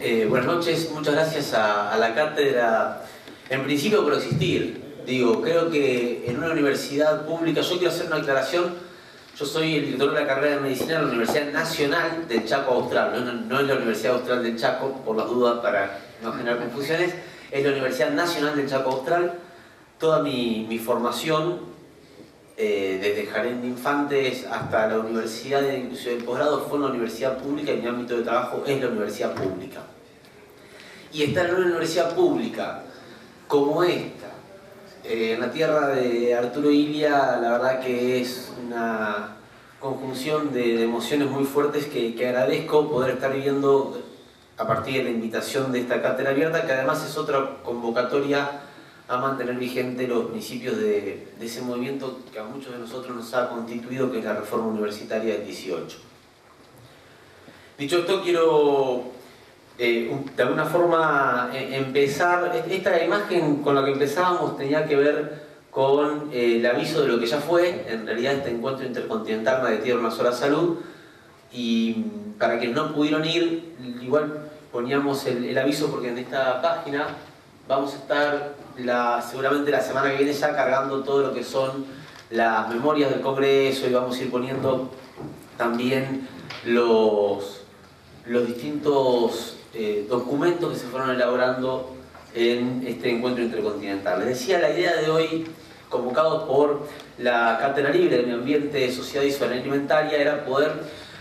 Buenas noches, muchas gracias a la cátedra, en principio por existir. Digo, creo que en una universidad pública, yo quiero hacer una aclaración, yo soy el director de la carrera de medicina de la Universidad Nacional del Chaco Austral, no es la Universidad Austral del Chaco, por las dudas para no generar confusiones, es la Universidad Nacional del Chaco Austral. Toda mi formación, desde Jardín de Infantes hasta la Universidad de Inclusión del Posgrado, fue en la universidad pública y mi ámbito de trabajo es la universidad pública. Y estar en una universidad pública como esta, en la tierra de Arturo Illia, la verdad que es una conjunción de emociones muy fuertes que agradezco poder estar viviendo a partir de la invitación de esta cátedra abierta, que además es otra convocatoria a mantener vigente los principios de ese movimiento que a muchos de nosotros nos ha constituido, que es la reforma universitaria del 18. Dicho esto, quiero de alguna forma empezar. Esta imagen con la que empezábamos tenía que ver con el aviso de lo que ya fue, en realidad, este encuentro intercontinental de Tierra Una Sola Salud, y para quienes no pudieron ir, igual poníamos el aviso porque en esta página vamos a estar seguramente la semana que viene ya cargando todo lo que son las memorias del Congreso, y vamos a ir poniendo también los distintos documentos que se fueron elaborando en este encuentro intercontinental. Les decía, la idea de hoy, convocados por la Cátedra Libre de Medio Ambiente, Sociedad y Soberanía Alimentaria, era poder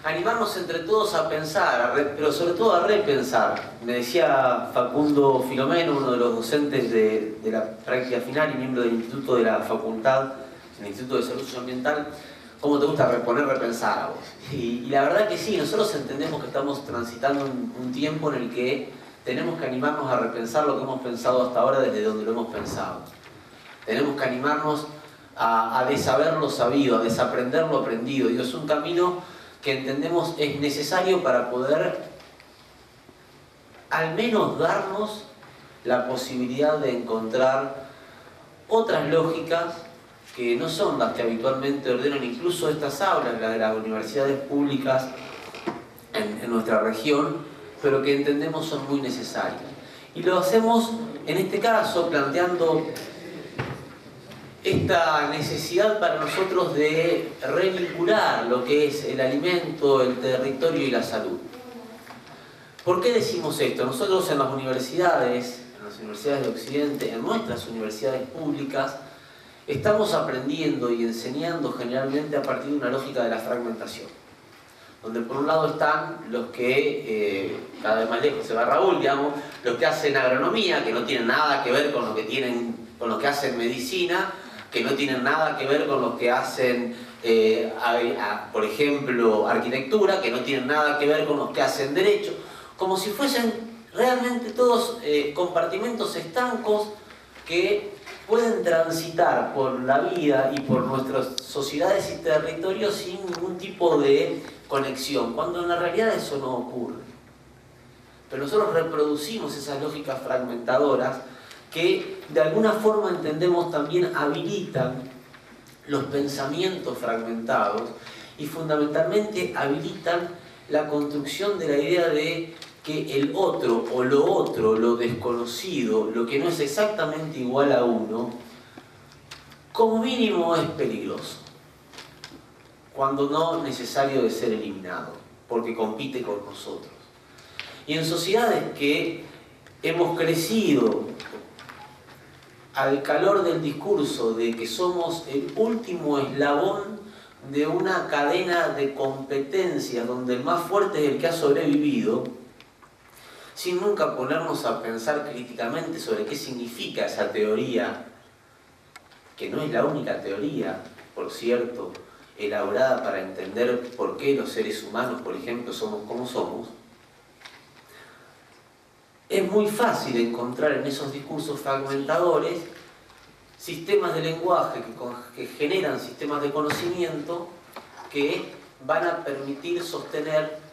animarnos entre todos a pensar, pero sobre todo a repensar. Me decía Facundo Filomeno, uno de los docentes de la práctica final y miembro del Instituto de la Facultad, el Instituto de Salud Socioambiental, ¿cómo te gusta repensar a vos? Y la verdad que sí, nosotros entendemos que estamos transitando un tiempo en el que tenemos que animarnos a repensar lo que hemos pensado hasta ahora desde donde lo hemos pensado. Tenemos que animarnos a desaber lo sabido, a desaprender lo aprendido. Y es un camino que entendemos es necesario para poder al menos darnos la posibilidad de encontrar otras lógicas que no son las que habitualmente ordenan incluso estas aulas, las de las universidades públicas en nuestra región, pero que entendemos son muy necesarias. Y lo hacemos en este caso planteando esta necesidad para nosotros de revincular lo que es el alimento, el territorio y la salud. ¿Por qué decimos esto? Nosotros en las universidades de Occidente, en nuestras universidades públicas, estamos aprendiendo y enseñando generalmente a partir de una lógica de la fragmentación, donde por un lado están los que, cada vez más lejos se va Raúl, digamos, los que hacen agronomía, que no tienen nada que ver con los que hacen medicina, que no tienen nada que ver con los que hacen, por ejemplo, arquitectura, que no tienen nada que ver con los que hacen derecho, como si fuesen realmente todos compartimentos estancos que pueden transitar por la vida y por nuestras sociedades y territorios sin ningún tipo de conexión, cuando en la realidad eso no ocurre. Pero nosotros reproducimos esas lógicas fragmentadoras que de alguna forma entendemos también habilitan los pensamientos fragmentados y fundamentalmente habilitan la construcción de la idea de que el otro o lo desconocido, lo que no es exactamente igual a uno, como mínimo es peligroso, cuando no necesario de ser eliminado, porque compite con nosotros. Y en sociedades que hemos crecido al calor del discurso de que somos el último eslabón de una cadena de competencias donde el más fuerte es el que ha sobrevivido, sin nunca ponernos a pensar críticamente sobre qué significa esa teoría, que no es la única teoría, por cierto, elaborada para entender por qué los seres humanos, por ejemplo, somos como somos. Es muy fácil encontrar en esos discursos fragmentadores sistemas de lenguaje que generan sistemas de conocimiento que van a permitir sostener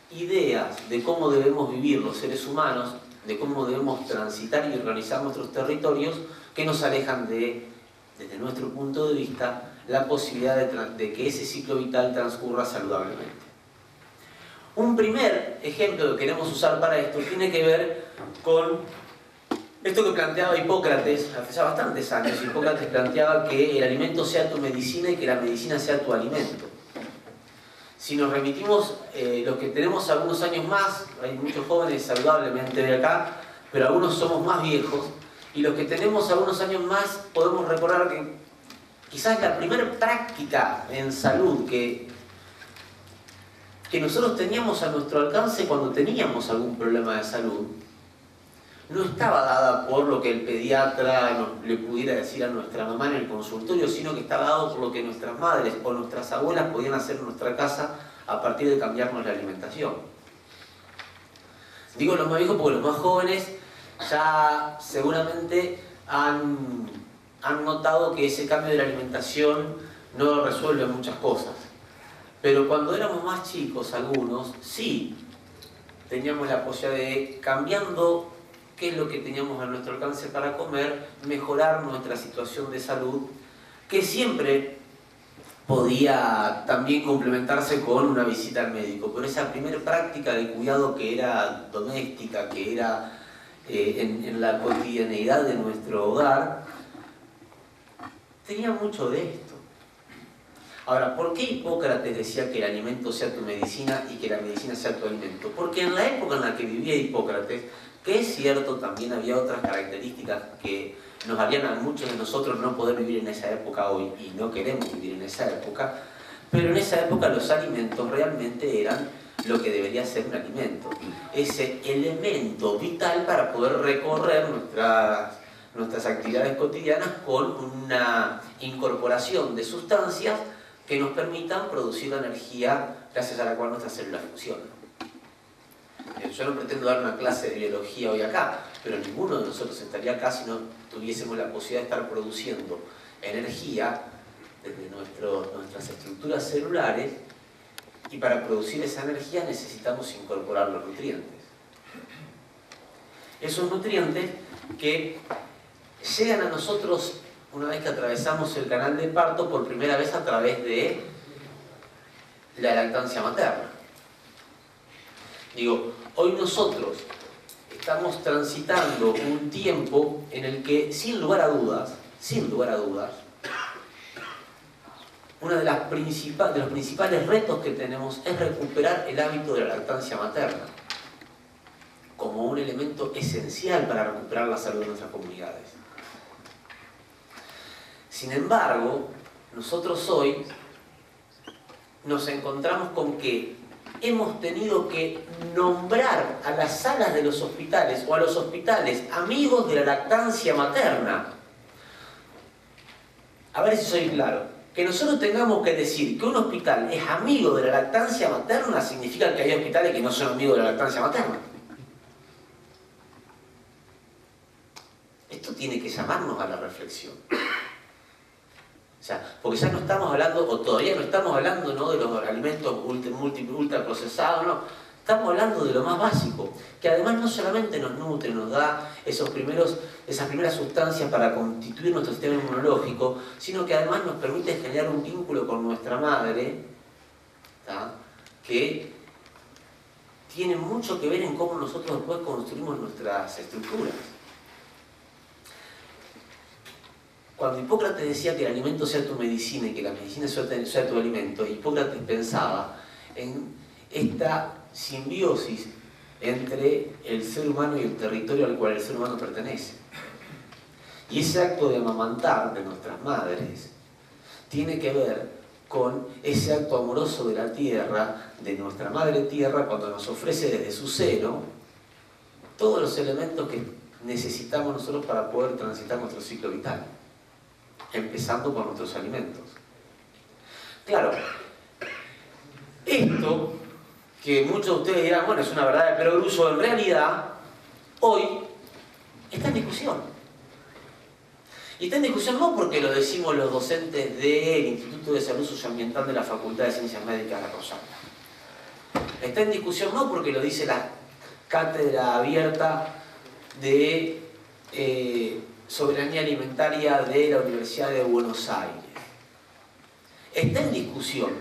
ideas de cómo debemos vivir los seres humanos, de cómo debemos transitar y organizar nuestros territorios, que nos alejan de, desde nuestro punto de vista, la posibilidad de que ese ciclo vital transcurra saludablemente. Un primer ejemplo que queremos usar para esto tiene que ver con esto que planteaba Hipócrates hace ya bastantes años. Hipócrates planteaba que el alimento sea tu medicina y que la medicina sea tu alimento. Si nos remitimos, los que tenemos algunos años más, hay muchos jóvenes saludablemente de acá, pero algunos somos más viejos, y los que tenemos algunos años más podemos recordar que quizás la primera práctica en salud que nosotros teníamos a nuestro alcance cuando teníamos algún problema de salud, no estaba dada por lo que el pediatra le pudiera decir a nuestra mamá en el consultorio, sino que estaba dado por lo que nuestras madres o nuestras abuelas podían hacer en nuestra casa a partir de cambiarnos la alimentación. Digo los más viejos porque los más jóvenes ya seguramente han notado que ese cambio de la alimentación no resuelve muchas cosas. Pero cuando éramos más chicos, algunos, sí teníamos la posibilidad de, cambiando qué es lo que teníamos a nuestro alcance para comer, mejorar nuestra situación de salud, que siempre podía también complementarse con una visita al médico. Pero esa primera práctica de cuidado que era doméstica, que era en la cotidianeidad de nuestro hogar, tenía mucho de esto. Ahora, ¿por qué Hipócrates decía que el alimento sea tu medicina y que la medicina sea tu alimento? Porque en la época en la que vivía Hipócrates, que es cierto, también había otras características que nos harían a muchos de nosotros no poder vivir en esa época hoy, y no queremos vivir en esa época, pero en esa época los alimentos realmente eran lo que debería ser un alimento, ese elemento vital para poder recorrer nuestras actividades cotidianas con una incorporación de sustancias que nos permitan producir la energía gracias a la cual nuestras células funcionan. Yo no pretendo dar una clase de biología hoy acá, pero ninguno de nosotros estaría acá si no tuviésemos la posibilidad de estar produciendo energía desde nuestras estructuras celulares, y para producir esa energía necesitamos incorporar los nutrientes. Esos nutrientes que llegan a nosotros una vez que atravesamos el canal de parto por primera vez a través de la lactancia materna. Digo, hoy nosotros estamos transitando un tiempo en el que, sin lugar a dudas, uno de los principales retos que tenemos es recuperar el hábito de la lactancia materna como un elemento esencial para recuperar la salud de nuestras comunidades. Sin embargo, nosotros hoy nos encontramos con que hemos tenido que nombrar a las salas de los hospitales o a los hospitales amigos de la lactancia materna. A ver si soy claro. Que nosotros tengamos que decir que un hospital es amigo de la lactancia materna significa que hay hospitales que no son amigos de la lactancia materna. Esto tiene que llamarnos a la reflexión. O sea, porque ya no estamos hablando, o todavía no estamos hablando, ¿no?, de los alimentos ultra procesados, no. Estamos hablando de lo más básico, que además no solamente nos nutre, nos da esas primeras sustancias para constituir nuestro sistema inmunológico, sino que además nos permite generar un vínculo con nuestra madre, ¿tá?, que tiene mucho que ver en cómo nosotros después construimos nuestras estructuras. Cuando Hipócrates decía que el alimento sea tu medicina y que la medicina sea tu alimento, Hipócrates pensaba en esta simbiosis entre el ser humano y el territorio al cual el ser humano pertenece. Y ese acto de amamantar de nuestras madres tiene que ver con ese acto amoroso de la tierra, de nuestra madre tierra, cuando nos ofrece desde su seno todos los elementos que necesitamos nosotros para poder transitar nuestro ciclo vital, empezando por nuestros alimentos. Claro, esto que muchos de ustedes dirán, bueno, es una verdad de perogrullo, en realidad, hoy está en discusión. Y está en discusión no porque lo decimos los docentes del Instituto de Salud Socioambiental de la Facultad de Ciencias Médicas de La Rosana. Está en discusión no porque lo dice la cátedra abierta de soberanía alimentaria de la Universidad de Buenos Aires. Está en discusión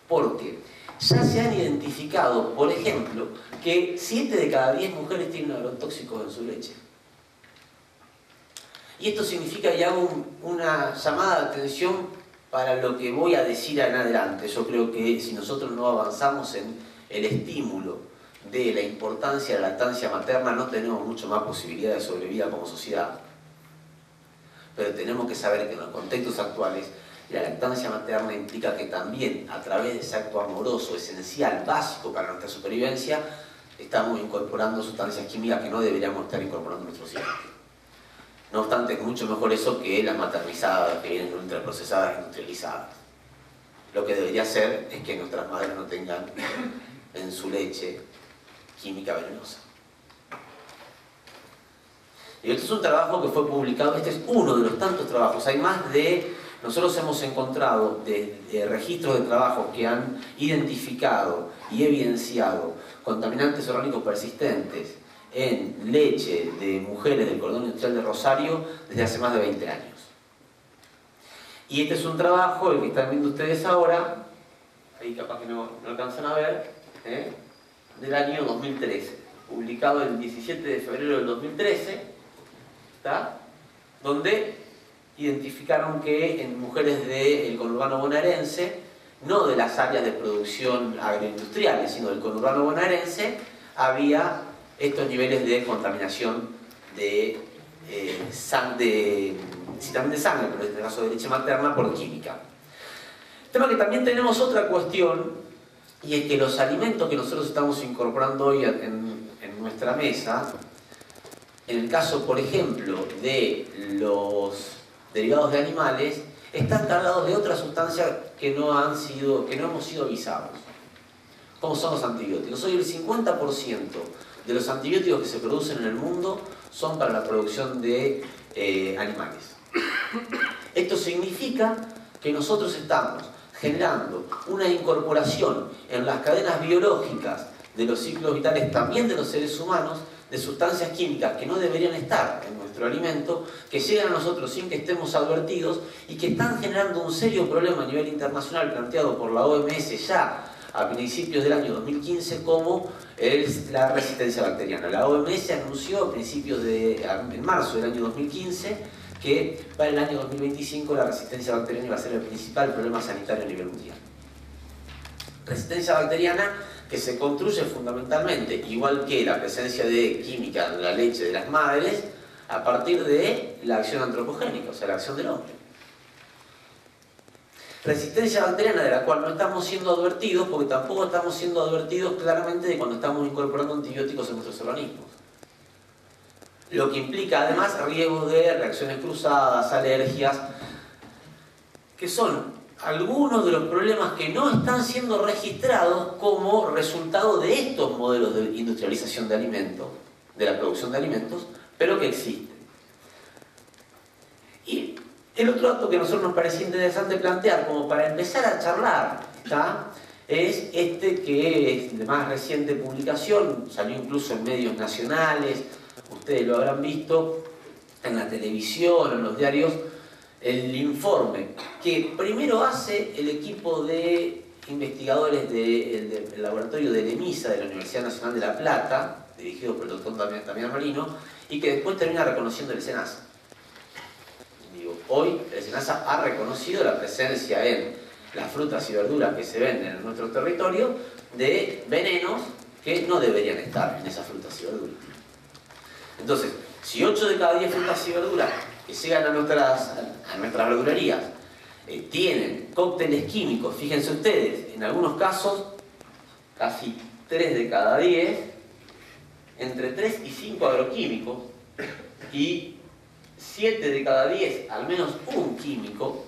porque ya se han identificado, por ejemplo, que 7 de cada 10 mujeres tienen agrotóxicos en su leche. Y esto significa, y hago una llamada de atención para lo que voy a decir en adelante. Yo creo que si nosotros no avanzamos en el estímulo de la importancia de la lactancia materna, no tenemos mucho más posibilidad de sobrevivir como sociedad. Pero tenemos que saber que en los contextos actuales la lactancia materna implica que también a través de ese acto amoroso, esencial, básico para nuestra supervivencia, estamos incorporando sustancias químicas que no deberíamos estar incorporando en nuestros hijos. No obstante, es mucho mejor eso que las maternizadas, que vienen ultraprocesadas, industrializadas. Lo que debería ser es que nuestras madres no tengan en su leche química venenosa. Y este es un trabajo que fue publicado, este es uno de los tantos trabajos, hay más de... Nosotros hemos encontrado registros de trabajos que han identificado y evidenciado contaminantes orgánicos persistentes en leche de mujeres del cordón industrial de Rosario desde hace más de 20 años. Y este es un trabajo, el que están viendo ustedes ahora, ahí capaz que no alcanzan a ver, del año 2013, publicado el 17 de febrero del 2013, ¿está? Donde identificaron que en mujeres del conurbano bonaerense, no de las áreas de producción agroindustriales, sino del conurbano bonaerense, había estos niveles de contaminación sí, también de sangre, pero en este caso de leche materna, por química. Tema que también tenemos otra cuestión, y es que los alimentos que nosotros estamos incorporando hoy en nuestra mesa, en el caso, por ejemplo, de los derivados de animales, están cargados de otras sustancias que no hemos sido avisados. ¿Cómo son los antibióticos? Hoy el 50% de los antibióticos que se producen en el mundo son para la producción de animales. Esto significa que nosotros estamos generando una incorporación en las cadenas biológicas de los ciclos vitales también de los seres humanos de sustancias químicas que no deberían estar en nuestro alimento, que llegan a nosotros sin que estemos advertidos y que están generando un serio problema a nivel internacional planteado por la OMS ya a principios del año 2015 como es la resistencia bacteriana. La OMS anunció en marzo del año 2015 que para el año 2025 la resistencia bacteriana iba a ser el principal problema sanitario a nivel mundial. Resistencia bacteriana que se construye fundamentalmente, igual que la presencia de química en la leche de las madres, a partir de la acción antropogénica, o sea, la acción del hombre. Resistencia bacteriana de la cual no estamos siendo advertidos, porque tampoco estamos siendo advertidos claramente de cuando estamos incorporando antibióticos en nuestros organismos. Lo que implica además riesgos de reacciones cruzadas, alergias, que son algunos de los problemas que no están siendo registrados como resultado de estos modelos de industrialización de alimentos, de la producción de alimentos, pero que existen. Y el otro dato que a nosotros nos parecía interesante plantear, como para empezar a charlar, ¿está? Es este que es de más reciente publicación, salió incluso en medios nacionales, ustedes lo habrán visto en la televisión, en los diarios, el informe que primero hace el equipo de investigadores del laboratorio de LEMISA de la Universidad Nacional de La Plata, dirigido por el doctor Damián Marino, y que después termina reconociendo el SENASA. Hoy el SENASA ha reconocido la presencia en las frutas y verduras que se venden en nuestro territorio de venenos que no deberían estar en esas frutas y verduras. Entonces, si 8 de cada 10 frutas y verduras que llegan a nuestras verdulerías tienen cócteles químicos, fíjense ustedes, en algunos casos casi 3 de cada 10, entre 3 y 5 agroquímicos, y 7 de cada 10, al menos un químico,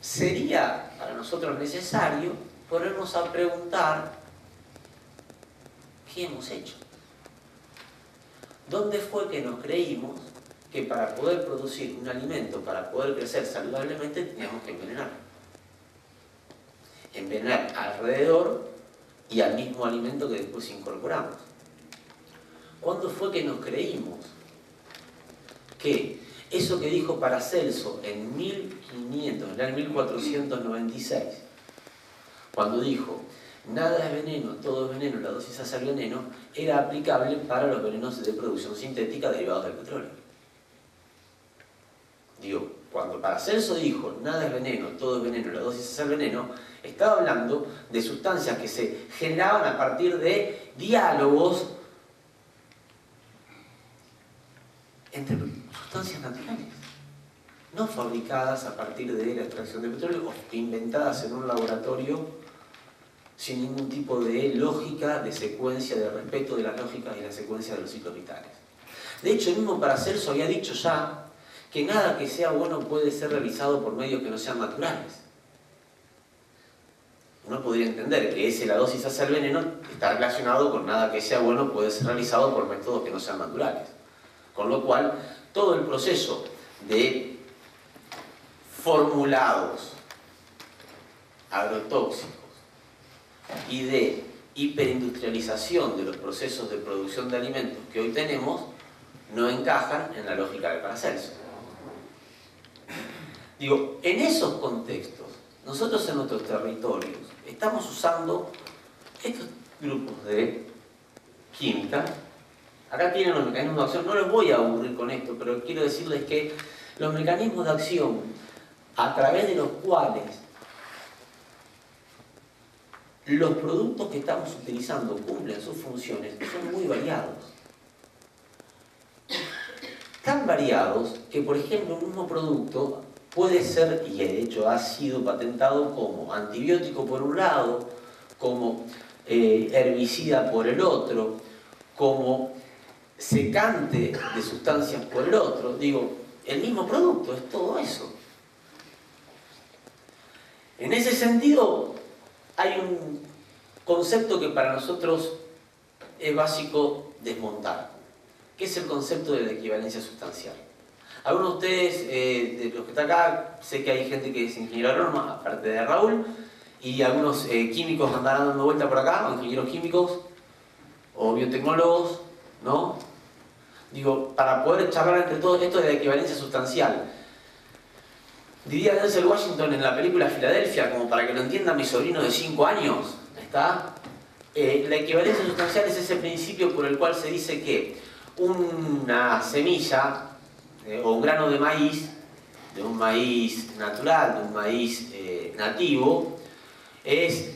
sería para nosotros necesario ponernos a preguntar ¿qué hemos hecho? ¿Dónde fue que nos creímos que para poder producir un alimento, para poder crecer saludablemente, teníamos que envenenar? Envenenar alrededor y al mismo alimento que después incorporamos. ¿Cuándo fue que nos creímos que eso que dijo Paracelso en 1496, cuando dijo nada es veneno, todo es veneno, la dosis hace el veneno, era aplicable para los venenos de producción sintética derivados del petróleo. Digo, cuando Paracelso dijo nada es veneno, todo es veneno, la dosis hace el veneno, estaba hablando de sustancias que se generaban a partir de diálogos entre sustancias naturales, no fabricadas a partir de la extracción de petróleo o inventadas en un laboratorio sin ningún tipo de lógica, de secuencia, de respeto de las lógicas y la secuencia de los ciclos vitales. De hecho, el mismo Paracelso había dicho ya que nada que sea bueno puede ser realizado por medios que no sean naturales. Uno podría entender que ese la dosis hace el veneno está relacionado con nada que sea bueno puede ser realizado por métodos que no sean naturales. Con lo cual, todo el proceso de formulados agrotóxicos y de hiperindustrialización de los procesos de producción de alimentos que hoy tenemos no encajan en la lógica de Paracelso. Digo, en esos contextos, nosotros en nuestros territorios estamos usando estos grupos de química. Acá tienen los mecanismos de acción, no les voy a aburrir con esto, pero quiero decirles que los mecanismos de acción a través de los cuales los productos que estamos utilizando cumplen sus funciones son muy variados. Tan variados que, por ejemplo, un mismo producto puede ser, y de hecho ha sido patentado como antibiótico por un lado, como herbicida por el otro, como secante de sustancias por el otro. Digo, el mismo producto es todo eso. En ese sentido, hay un concepto que para nosotros es básico desmontar, que es el concepto de la equivalencia sustancial. Algunos de ustedes, de los que están acá, sé que hay gente que es ingeniero agrónomo, aparte de Raúl, y algunos químicos andarán dando vuelta por acá, o ingenieros químicos, o biotecnólogos, ¿no? Digo, para poder charlar entre todos esto de la equivalencia sustancial. Diría Denzel Washington en la película Filadelfia, como para que lo entienda mi sobrino de 5 años, ¿está? La equivalencia sustancial es ese principio por el cual se dice que una semilla o un grano de un maíz natural, de un maíz nativo, es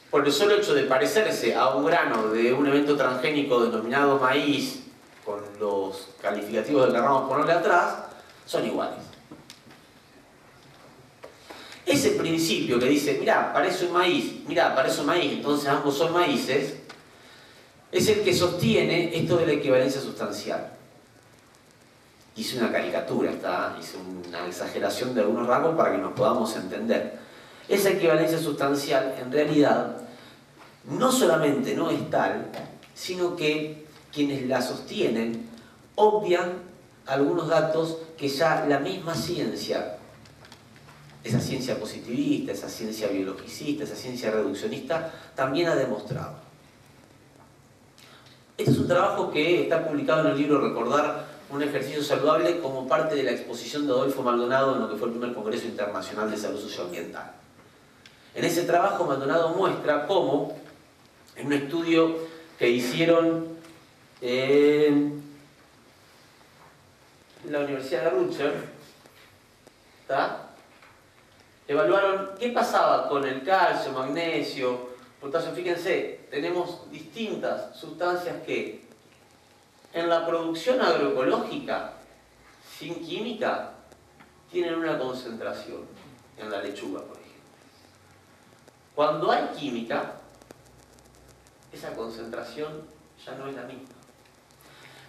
por el solo hecho de parecerse a un grano de un evento transgénico denominado maíz, con los calificativos que querramos ponerle atrás, son iguales. Ese principio que dice, mirá, parece un maíz, mirá, parece un maíz, entonces ambos son maíces, es el que sostiene esto de la equivalencia sustancial. Hice una caricatura, hice una exageración de algunos rasgos para que nos podamos entender. Esa equivalencia sustancial, en realidad, no solamente no es tal, sino que quienes la sostienen obvian algunos datos que ya la misma ciencia, esa ciencia positivista, esa ciencia biologicista, esa ciencia reduccionista, también ha demostrado. Este es un trabajo que está publicado en el libro Recordar un ejercicio saludable como parte de la exposición de Adolfo Maldonado en lo que fue el primer Congreso Internacional de Salud Socioambiental. En ese trabajo Maldonado muestra cómo, en un estudio que hicieron en la Universidad de Rutgers, evaluaron qué pasaba con el calcio, magnesio, potasio. Fíjense, tenemos distintas sustancias que en la producción agroecológica, sin química, tienen una concentración. En la lechuga, por ejemplo. Cuando hay química, esa concentración ya no es la misma.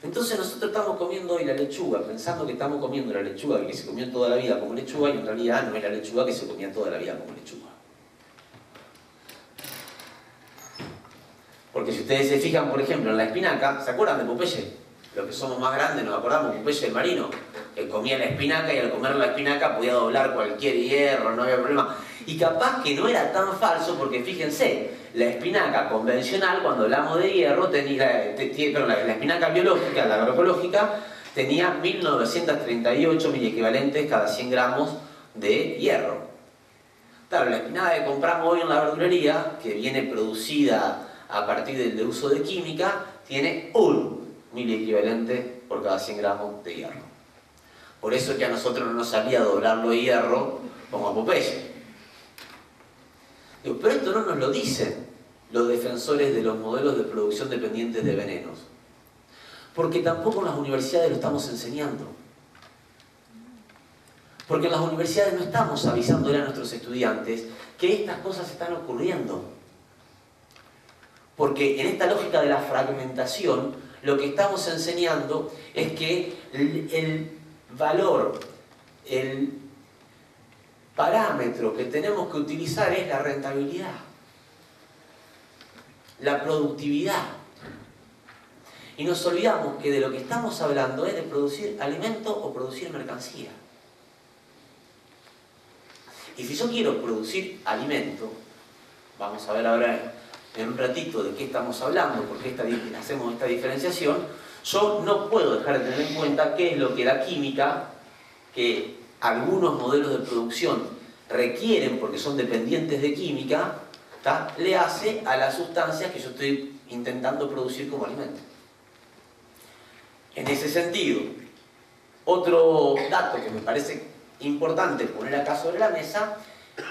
Entonces nosotros estamos comiendo hoy la lechuga, pensando que estamos comiendo la lechuga que se comió toda la vida como lechuga, y en realidad no es la lechuga que se comía toda la vida como lechuga. Porque si ustedes se fijan, por ejemplo, en la espinaca, ¿se acuerdan de Popeye? Los que somos más grandes nos acordamos, Popeye el marino, que comía la espinaca y al comer la espinaca podía doblar cualquier hierro, no había problema. Y capaz que no era tan falso, porque fíjense, la espinaca convencional, cuando hablamos de hierro, la espinaca biológica, la agroecológica, tenía 1938 miliequivalentes cada 100 gramos de hierro. Claro, la espinaca que compramos hoy en la verdulería, que viene producida a partir del uso de química, tiene 1 miliequivalente por cada 100 gramos de hierro. Por eso es que a nosotros no nos salía doblarlo de hierro como a Popeye. Pero esto no nos lo dicen los defensores de los modelos de producción dependientes de venenos. Porque tampoco en las universidades lo estamos enseñando. Porque en las universidades no estamos avisándole a nuestros estudiantes que estas cosas están ocurriendo. Porque en esta lógica de la fragmentación, lo que estamos enseñando es que el valor, el parámetro que tenemos que utilizar es la rentabilidad, la productividad. Y nos olvidamos que de lo que estamos hablando es de producir alimento o producir mercancía. Y si yo quiero producir alimento, vamos a ver ahora en un ratito de qué estamos hablando, porque hacemos esta diferenciación, yo no puedo dejar de tener en cuenta qué es lo que la química, que algunos modelos de producción requieren porque son dependientes de química, le hace a las sustancias que yo estoy intentando producir como alimento. En ese sentido, otro dato que me parece importante poner acá sobre la mesa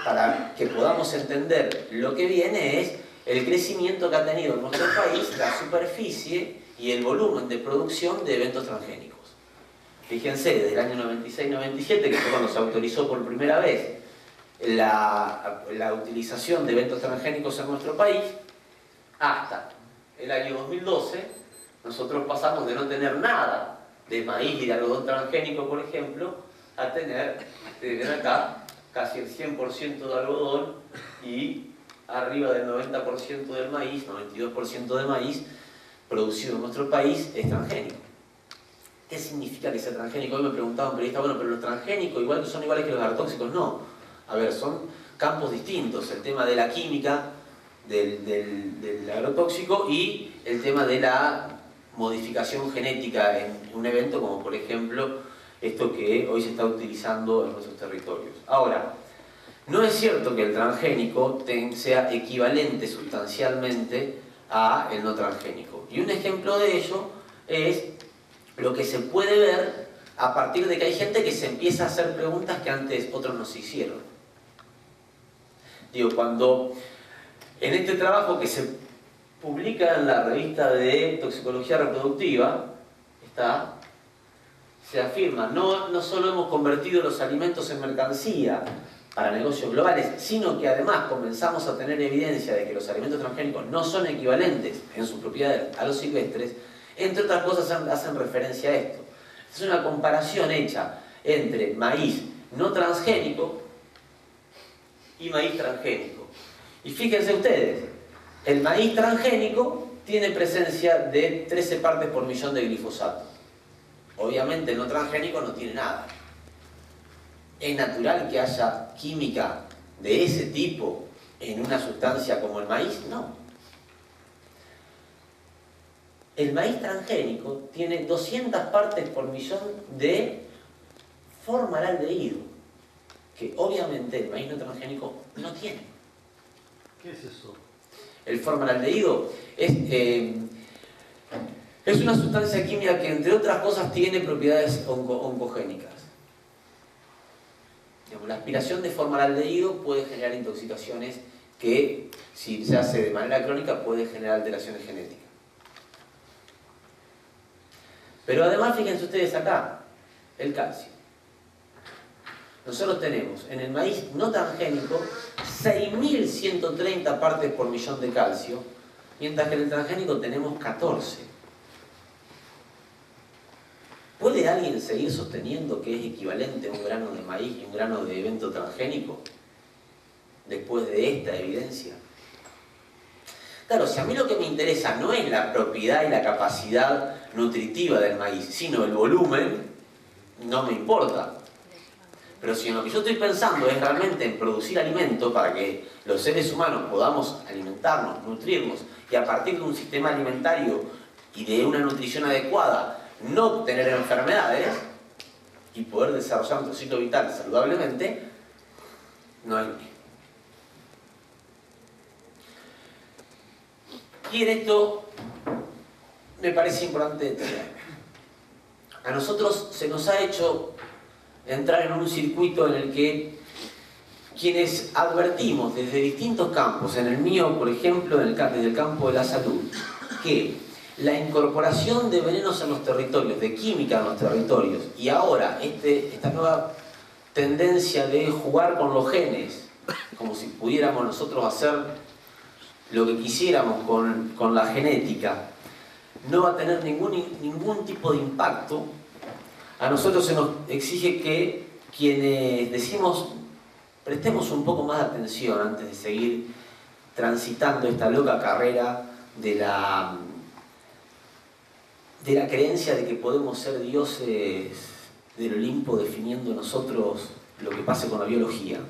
para que podamos entender lo que viene es el crecimiento que ha tenido en nuestro país la superficie y el volumen de producción de eventos transgénicos. Fíjense, desde el año 96-97, que fue cuando se autorizó por primera vez la utilización de eventos transgénicos en nuestro país, hasta el año 2012, nosotros pasamos de no tener nada de maíz y de algodón transgénico, por ejemplo, a tener acá casi el 100% de algodón y arriba del 90% del maíz, 92% de maíz producido en nuestro país es transgénico. ¿Qué significa que sea transgénico? Hoy me preguntaba un periodista, bueno, pero los transgénicos son iguales que los agrotóxicos. No. A ver, son campos distintos. El tema de la química, del agrotóxico y el tema de la modificación genética en un evento como por ejemplo esto que hoy se está utilizando en nuestros territorios. Ahora, no es cierto que el transgénico sea equivalente sustancialmente a el no transgénico. Y un ejemplo de ello es lo que se puede ver a partir de que hay gente que se empieza a hacer preguntas que antes otros no se hicieron. Digo, cuando en este trabajo que se publica en la revista de Toxicología Reproductiva, se afirma, no solo hemos convertido los alimentos en mercancía para negocios globales, sino que además comenzamos a tener evidencia de que los alimentos transgénicos no son equivalentes en sus propiedades a los silvestres, entre otras cosas hacen referencia a esto. Es una comparación hecha entre maíz no transgénico y maíz transgénico. Y fíjense ustedes, el maíz transgénico tiene presencia de 13 partes por millón de glifosato. Obviamente el no transgénico no tiene nada. ¿Es natural que haya química de ese tipo en una sustancia como el maíz? No. El maíz transgénico tiene 200 partes por millón de formaldehído, que obviamente el maíz no transgénico no tiene. ¿Qué es eso? El formaldehído es una sustancia química que, entre otras cosas, tiene propiedades oncogénicas. La aspiración de formaldehído puede generar intoxicaciones que, si se hace de manera crónica, puede generar alteraciones genéticas. Pero además, fíjense ustedes acá, el calcio. Nosotros tenemos en el maíz no transgénico 6.130 partes por millón de calcio, mientras que en el transgénico tenemos 14. ¿Puede alguien seguir sosteniendo que es equivalente un grano de maíz y un grano de evento transgénico después de esta evidencia? Claro, si a mí lo que me interesa no es la propiedad y la capacidad nutritiva del maíz, sino el volumen, no me importa. Pero si en lo que yo estoy pensando es realmente en producir alimento para que los seres humanos podamos alimentarnos, nutrirnos, y a partir de un sistema alimentario y de una nutrición adecuada, no tener enfermedades y poder desarrollar nuestro ciclo vital saludablemente, no hay. Y en esto me parece importante detener. A nosotros se nos ha hecho entrar en un circuito en el que quienes advertimos desde distintos campos, en el mío, por ejemplo, desde el campo de la salud, que la incorporación de venenos en los territorios, de química en los territorios, y ahora esta nueva tendencia de jugar con los genes, como si pudiéramos nosotros hacer lo que quisiéramos con la genética, no va a tener ningún tipo de impacto. A nosotros se nos exige que quienes decimos prestemos un poco más de atención antes de seguir transitando esta loca carrera de la creencia de que podemos ser dioses del Olimpo definiendo nosotros lo que pase con la biología.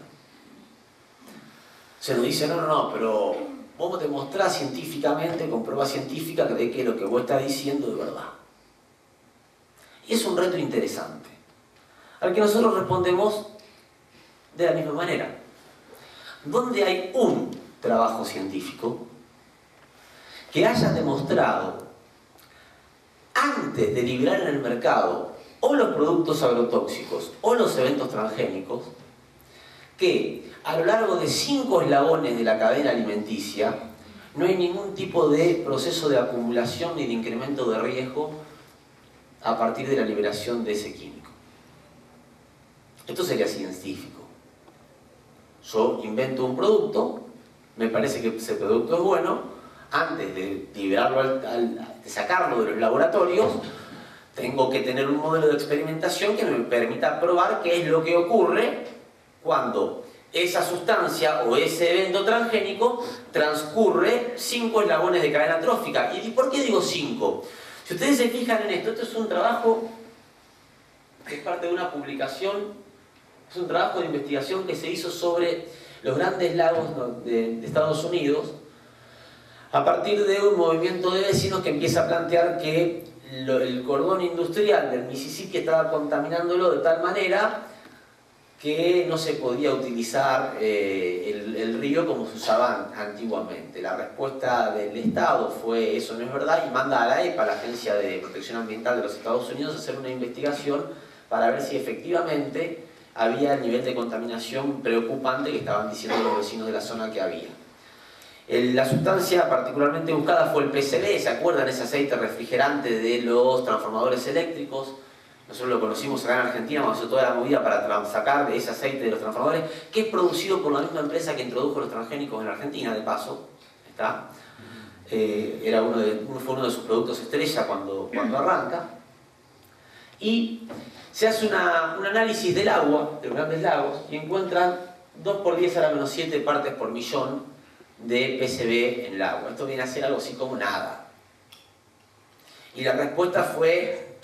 Se nos dice, no, pero vos demostrás científicamente, con pruebas científicas, de que lo que vos estás diciendo es verdad. Y es un reto interesante, al que nosotros respondemos de la misma manera. Donde hay un trabajo científico que haya demostrado antes de liberar en el mercado o los productos agrotóxicos o los eventos transgénicos, que a lo largo de 5 eslabones de la cadena alimenticia no hay ningún tipo de proceso de acumulación ni de incremento de riesgo a partir de la liberación de ese químico. Esto sería científico. Yo invento un producto, me parece que ese producto es bueno, antes de liberarlo, de sacarlo de los laboratorios, tengo que tener un modelo de experimentación que me permita probar qué es lo que ocurre cuando esa sustancia o ese evento transgénico transcurre 5 eslabones de cadena trófica. ¿Y por qué digo 5? Si ustedes se fijan en esto es un trabajo que es parte de una publicación, es un trabajo de investigación que se hizo sobre los grandes lagos de Estados Unidos, a partir de un movimiento de vecinos que empieza a plantear que el cordón industrial del Mississippi estaba contaminándolo de tal manera que no se podía utilizar el río como se usaba antiguamente. La respuesta del Estado fue: eso no es verdad, y manda a la EPA, la Agencia de Protección Ambiental de los Estados Unidos, a hacer una investigación para ver si efectivamente había el nivel de contaminación preocupante que estaban diciendo los vecinos de la zona que había. La sustancia particularmente buscada fue el PCB, ¿se acuerdan? Ese aceite refrigerante de los transformadores eléctricos. Nosotros lo conocimos acá en Argentina, vamos a hacer toda la movida para sacar ese aceite de los transformadores, que es producido por la misma empresa que introdujo los transgénicos en Argentina, de paso. ¿Está? Fue uno de sus productos estrella cuando arranca. Y se hace un análisis del agua, de los grandes lagos, y encuentran 2 por 10 a la menos 7 partes por millón de PCB en el agua. Esto viene a ser algo así como nada. Y la respuesta fue: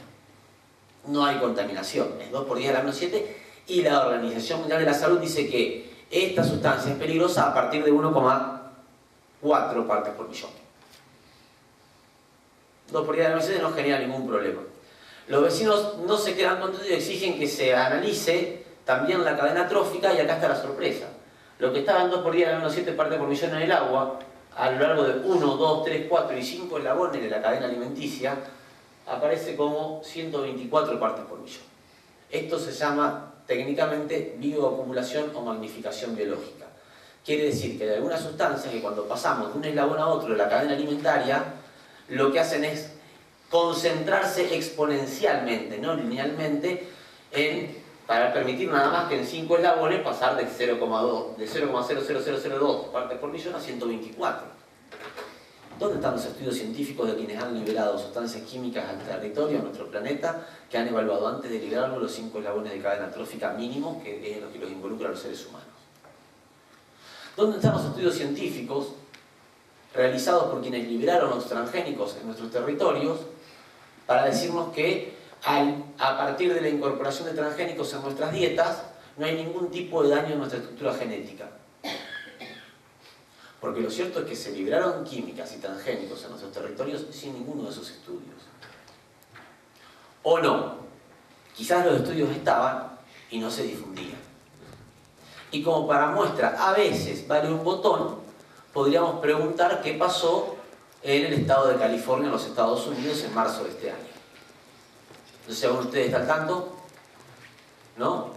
no hay contaminación, es 2 por 10 a la menos 7, y la Organización Mundial de la Salud dice que esta sustancia es peligrosa a partir de 1,4 partes por millón. 2 por 10 a la menos 7 no genera ningún problema. Los vecinos no se quedan contentos y exigen que se analice también la cadena trófica, y acá está la sorpresa. Lo que estaba en 2 por 10 a la menos 7 partes por millón en el agua, a lo largo de 1, 2, 3, 4 y 5 eslabones de la cadena alimenticia, aparece como 124 partes por millón. Esto se llama técnicamente bioacumulación o magnificación biológica. Quiere decir que hay algunas sustancias que cuando pasamos de un eslabón a otro de la cadena alimentaria, lo que hacen es concentrarse exponencialmente, no linealmente, para permitir nada más que en 5 eslabones pasar de 0,00002 partes por millón a 124. ¿Dónde están los estudios científicos de quienes han liberado sustancias químicas al territorio, a nuestro planeta, que han evaluado antes de liberarlo los 5 eslabones de cadena trófica mínimo, que es lo que los involucra a los seres humanos? ¿Dónde están los estudios científicos realizados por quienes liberaron los transgénicos en nuestros territorios para decirnos que a partir de la incorporación de transgénicos en nuestras dietas no hay ningún tipo de daño en nuestra estructura genética? Porque lo cierto es que se liberaron químicas y transgénicos en nuestros territorios sin ninguno de esos estudios. ¿O no? Quizás los estudios estaban y no se difundían. Y como para muestra, a veces vale un botón, podríamos preguntar qué pasó en el estado de California, en los Estados Unidos, en marzo de este año. No sé si alguno de ustedes está al tanto, ¿no?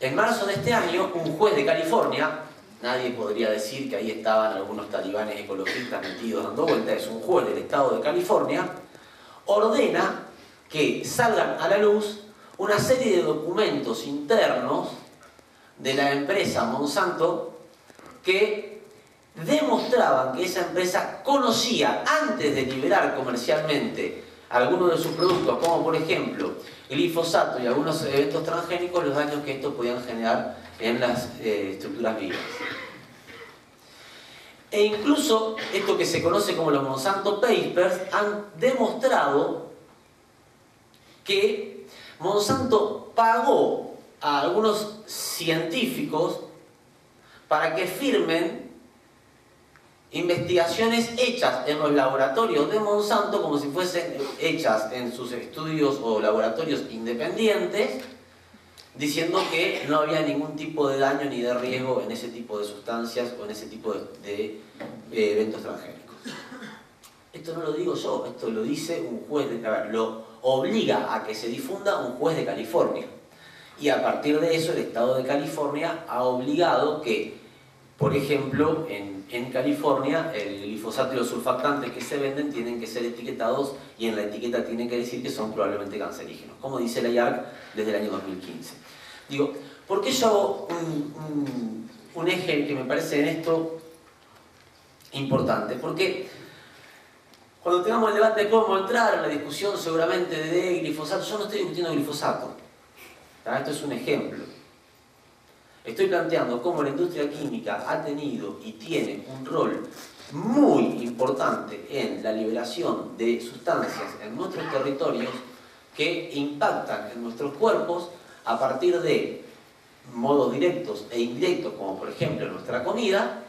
En marzo de este año, un juez de California, nadie podría decir que ahí estaban algunos talibanes ecologistas metidos dando vueltas, es un juez del estado de California, ordena que salgan a la luz una serie de documentos internos de la empresa Monsanto que demostraban que esa empresa conocía antes de liberar comercialmente algunos de sus productos, como por ejemplo glifosato y algunos eventos transgénicos, los daños que estos podían generar en las estructuras vivas. E incluso esto que se conoce como los Monsanto Papers han demostrado que Monsanto pagó a algunos científicos para que firmen investigaciones hechas en los laboratorios de Monsanto como si fuesen hechas en sus estudios o laboratorios independientes, diciendo que no había ningún tipo de daño ni de riesgo en ese tipo de sustancias o en ese tipo de eventos transgénicos. Esto no lo digo yo, esto lo dice un juez, lo obliga a que se difunda un juez de California. Y a partir de eso el estado de California ha obligado que, por ejemplo, en California el glifosato y los surfactantes que se venden tienen que ser etiquetados y en la etiqueta tienen que decir que son probablemente cancerígenos, como dice la IARC desde el año 2015. Digo, ¿por qué yo hago un eje que me parece en esto importante? Porque cuando tengamos el debate de cómo entrar en la discusión seguramente de glifosato, yo no estoy discutiendo glifosato. Esto es un ejemplo. Estoy planteando cómo la industria química ha tenido y tiene un rol muy importante en la liberación de sustancias en nuestros territorios que impactan en nuestros cuerpos a partir de modos directos e indirectos, como por ejemplo nuestra comida,